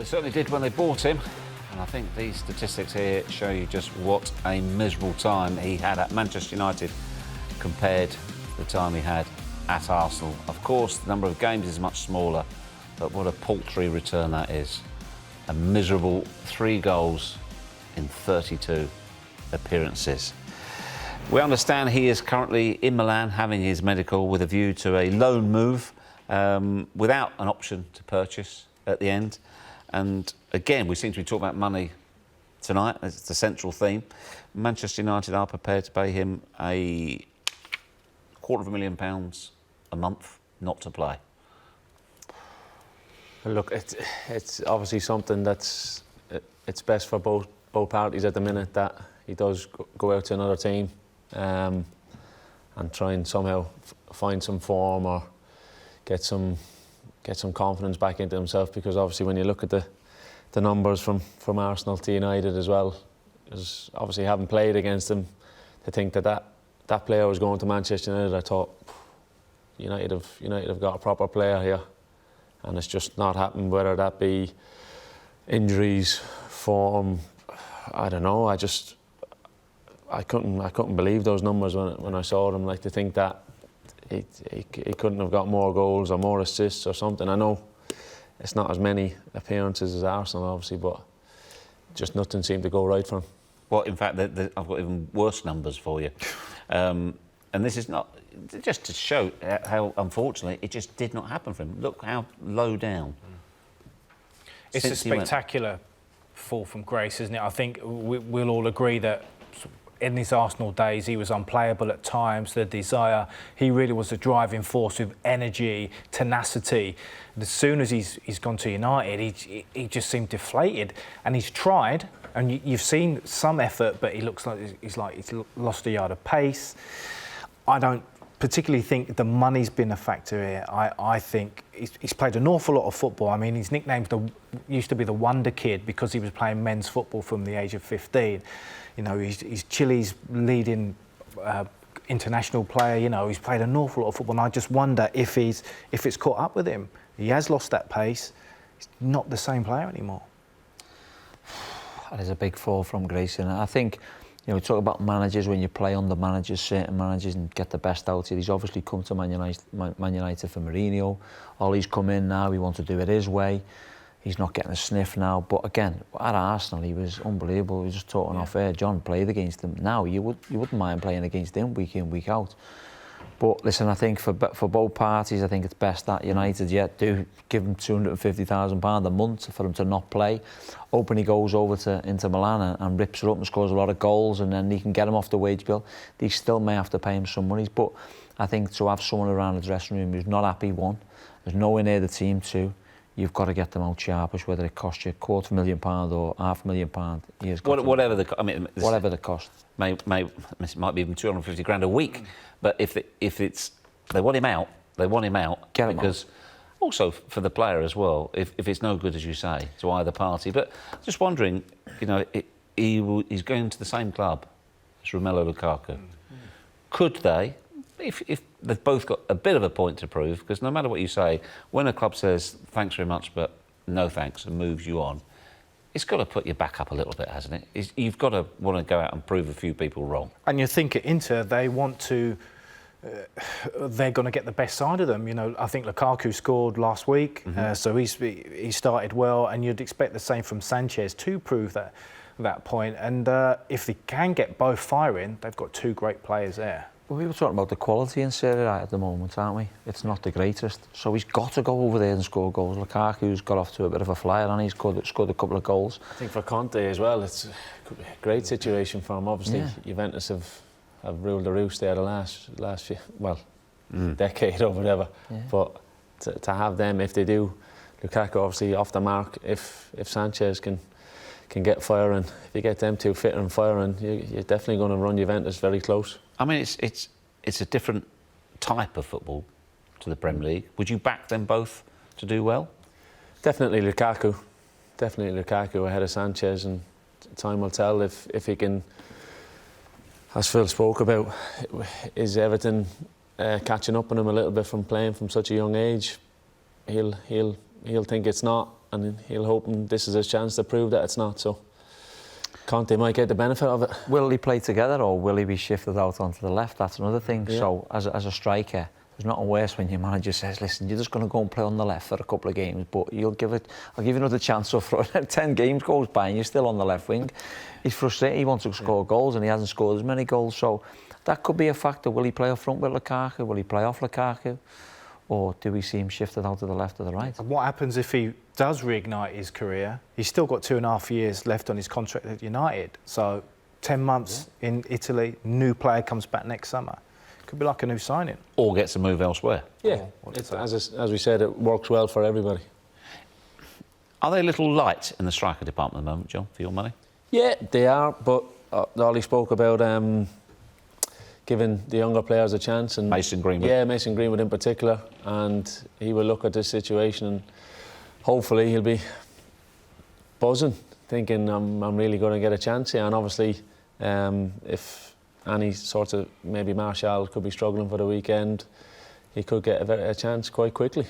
certainly did when they bought him. And I think these statistics here show you just what a miserable time he had at Manchester United compared to the time he had at Arsenal. Of course, the number of games is much smaller, but what a paltry return that is. A miserable 3 goals in 32 appearances. We understand he is currently in Milan having his medical with a view to a loan move without an option to purchase at the end. And again, we seem to be talking about money tonight. It's the central theme. Manchester United are prepared to pay him a £250,000 a month not to play. Look, it's obviously something it's best for both parties at the minute that he does go out to another team and try and somehow find some form or get some confidence back into himself, because obviously when you look at the numbers from Arsenal to United as well, because obviously having played against him, to think that player was going to Manchester United, I thought United have got a proper player here, and it's just not happened, whether that be injuries, form, I don't know. I couldn't believe those numbers when I saw them. Like, to think that he couldn't have got more goals or more assists or something. I know it's not as many appearances as Arsenal, obviously, but just nothing seemed to go right for him. Well, in fact, I've got even worse numbers for you. And this is not just to show how, unfortunately, it just did not happen for him. Look how low down. It's a spectacular fall from grace, isn't it? I think we'll all agree that in his Arsenal days, he was unplayable at times, the desire. He really was a driving force with energy, tenacity. And as soon as he's gone to United, he just seemed deflated. And he's tried, and you've seen some effort, but he looks like he's lost a yard of pace. I don't particularly think the money's been a factor here. I think he's played an awful lot of football. I mean, his nickname used to be the Wonder Kid because he was playing men's football from the age of 15. You know, he's Chile's leading international player. You know, he's played an awful lot of football, and I just wonder if it's caught up with him. He has lost that pace. He's not the same player anymore. That is a big fall from grace, and I think, you know, we talk about managers, when you play under managers, certain managers, and get the best out of it. He's obviously come to Man United for Mourinho. Ollie's come in now, he wants to do it his way. He's not getting a sniff now. But again, at Arsenal, he was unbelievable. We were just talking off air. John played against him. Now, you wouldn't mind playing against him week in, week out. But listen, I think for both parties, I think it's best that United do give him £250,000 a month for him to not play. Open he goes over to Inter Milan and rips it up and scores a lot of goals, and then he can get him off the wage bill. They still may have to pay him some money, but I think to have someone around the dressing room who's not happy, one, there's nowhere near the team, two, you've got to get them out sharpish, whether it costs you £250,000 or £500,000. Whatever the cost might be even 250 grand a week. But if they want him out, they want him out. Get him because out. Also for the player as well, if it's no good, as you say, to either party. But just wondering, you know, he's going to the same club as Romelu Lukaku. Could they, if they've both got a bit of a point to prove, because no matter what you say, when a club says thanks very much but no thanks and moves you on, it's got to put your back up a little bit, hasn't it? You've got to want to go out and prove a few people wrong. And you think at Inter, they want to... they're going to get the best side of them. You know, I think Lukaku scored last week, so he started well, and you'd expect the same from Sanchez to prove that point. And if they can get both firing, they've got two great players there. Well, we were talking about the quality in Serie A at the moment, aren't we? It's not the greatest. So he's got to go over there and score goals. Lukaku's got off to a bit of a flyer and he's scored a couple of goals. I think for Conte as well, it's a great situation for him. Obviously, Juventus have ruled the roost there the last few, decade or whatever. Yeah. But to have them, if they do, Lukaku obviously off the mark. If Sanchez can get firing, if you get them two fit and firing, you're definitely going to run Juventus very close. I mean, it's a different type of football to the Premier League. Would you back them both to do well? Definitely Lukaku. Definitely Lukaku ahead of Sanchez, and time will tell if he can, as Phil spoke about, is Everton catching up on him a little bit from playing from such a young age. He'll think it's not, and he'll hope this is his chance to prove that it's not. So Conte might get the benefit of it. Will he play together or will he be shifted out onto the left? That's another thing. Yeah. So as a striker, there's nothing worse when your manager says, listen, you're just going to go and play on the left for a couple of games, but I'll give you another chance. So for 10 games goes by and you're still on the left wing. He's frustrated. He wants to score goals and he hasn't scored as many goals. So that could be a factor. Will he play up front with Lukaku? Will he play off Lukaku? Or do we see him shifted out to the left or the right? And what happens if he does reignite his career? He's still got 2.5 years left on his contract at United. So 10 months in Italy, new player comes back next summer. Could be like a new signing. Or gets a move elsewhere. Yeah, as we said, it works well for everybody. Are they a little light in the striker department at the moment, John, for your money? Yeah, they are, but Ollie spoke about giving the younger players a chance. And Mason Greenwood. Yeah, Mason Greenwood in particular. And he will look at this situation and hopefully he'll be buzzing, thinking I'm really going to get a chance here. And obviously, if any sort of, maybe Martial could be struggling for the weekend, he could get a chance quite quickly.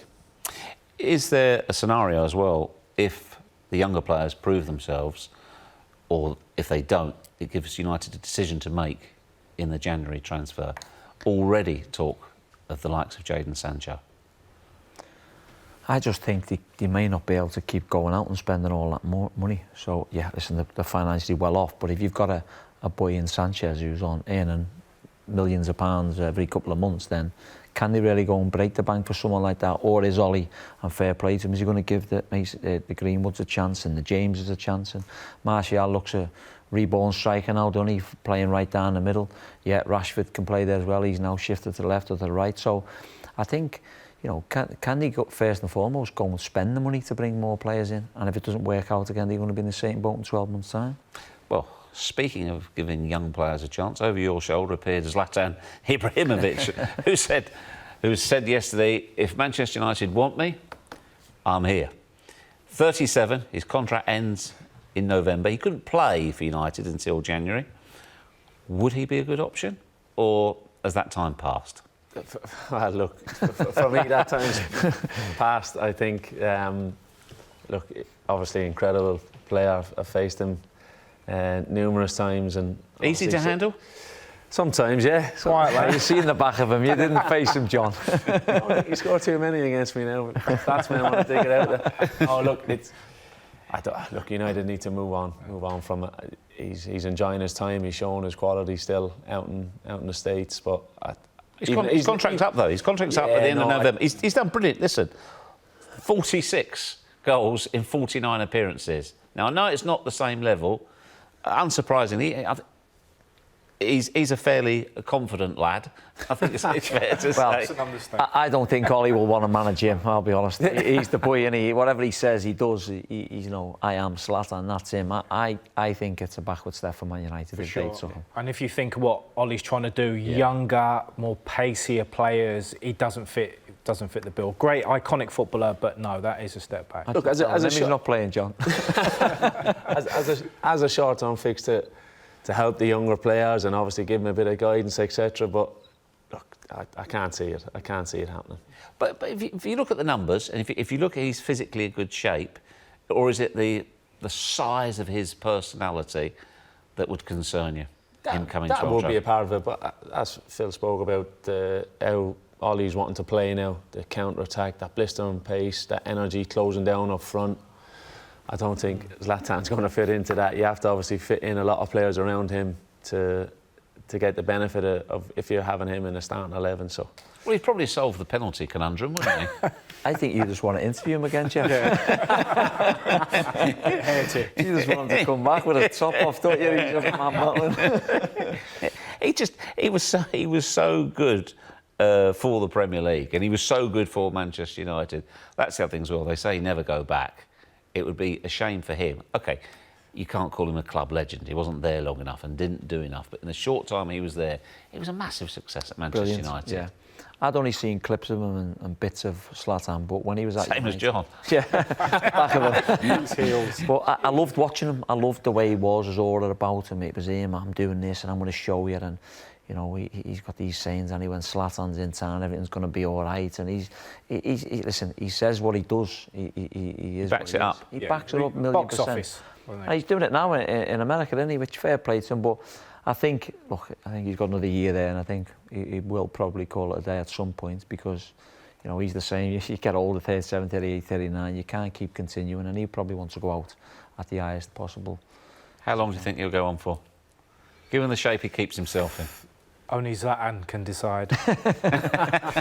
Is there a scenario as well, if the younger players prove themselves, or if they don't, it gives United a decision to make in the January transfer? Already talk of the likes of Jadon Sancho. I just think they may not be able to keep going out and spending all that money. So, yeah, listen, they're financially well off, but if you've got a boy in Sanchez who's on earning millions of pounds every couple of months, then can they really go and break the bank for someone like that? Or is Ollie, and fair play to him, is he going to give the Greenwoods a chance and the Jameses a chance? And Martial looks a reborn striker now, doesn't he? Playing right down the middle. Yeah, Rashford can play there as well. He's now shifted to the left or to the right. So I think, you know, can they go, first and foremost, go and spend the money to bring more players in? And if it doesn't work out again, they're going to be in the same boat in 12 months' time. Well, speaking of giving young players a chance, over your shoulder appeared Zlatan Ibrahimovic, who said yesterday, if Manchester United want me, I'm here. 37, his contract ends in November. He couldn't play for United until January. Would he be a good option, or has that time passed? Well, look, for me, that time's passed. I think, look, obviously incredible player. I've faced him numerous times. And easy to handle? Sometimes, yeah. Quietly. You see in the back of him, you didn't face him, John. No, he scored too many against me now. That's when I want to dig it out there. Oh, look, look, United need to move on from it. He's enjoying his time. He's showing his quality still out in the States, but. His contract's up though. His contract's up at the end of November. He's done brilliant. Listen, 46 goals in 49 appearances. Now I know it's not the same level. Unsurprisingly, he's a fairly confident lad. I think it's fair to say. I don't think Ollie will want to manage him. I'll be honest. He's the boy, and whatever he says, he does. He's, you know, I am Zlatan. That's him. I think it's a backward step for Man United. For sure. And if you think what Ollie's trying to do, younger, more pacier players, he doesn't fit the bill. Great, iconic footballer, but no, that is a step back. Look, he's not playing, John. as a short-term fix to help the younger players and obviously give them a bit of guidance, etc. But look, I can't see it. I can't see it happening. But if you look at the numbers, and if you look at he's physically in good shape, or is it the size of his personality that would concern you? Him coming that to would be a part of it. But as Phil spoke about, how Ollie's wanting to play now, the counter-attack, that blistering pace, that energy closing down up front. I don't think Zlatan's going to fit into that. You have to obviously fit in a lot of players around him to get the benefit of if you're having him in a starting 11. So, well, he'd probably solve the penalty conundrum, wouldn't he? I think you just want to interview him again, Jeff. You just want him to come back with a top off, don't you? He was so good for the Premier League, and he was so good for Manchester United. That's the other thing as well. They say never go back. It would be a shame for him. OK, you can't call him a club legend. He wasn't there long enough and didn't do enough. But in the short time he was there, it was a massive success at Manchester United. Yeah. I'd only seen clips of him and bits of Zlatan, but when he was at Same as John. Yeah, back of him. But I loved watching him. I loved the way he was, his aura about him. It was him, I'm doing this and I'm going to show you. And you know, he's got these sayings, and when Zlatan's in town, everything's going to be all right. And listen, he says what he does. He backs it up. He backs it up a million Box percent. office. And he's doing it now in America, isn't he? Which fair play to him. But I think he's got another year there, and I think he will probably call it a day at some point, because, you know, he's the same. You get older, 37, 38, 39, you can't keep continuing, and he probably wants to go out at the highest possible. How long do you think he'll go on for? Given the shape he keeps himself in. Only Zlatan can decide.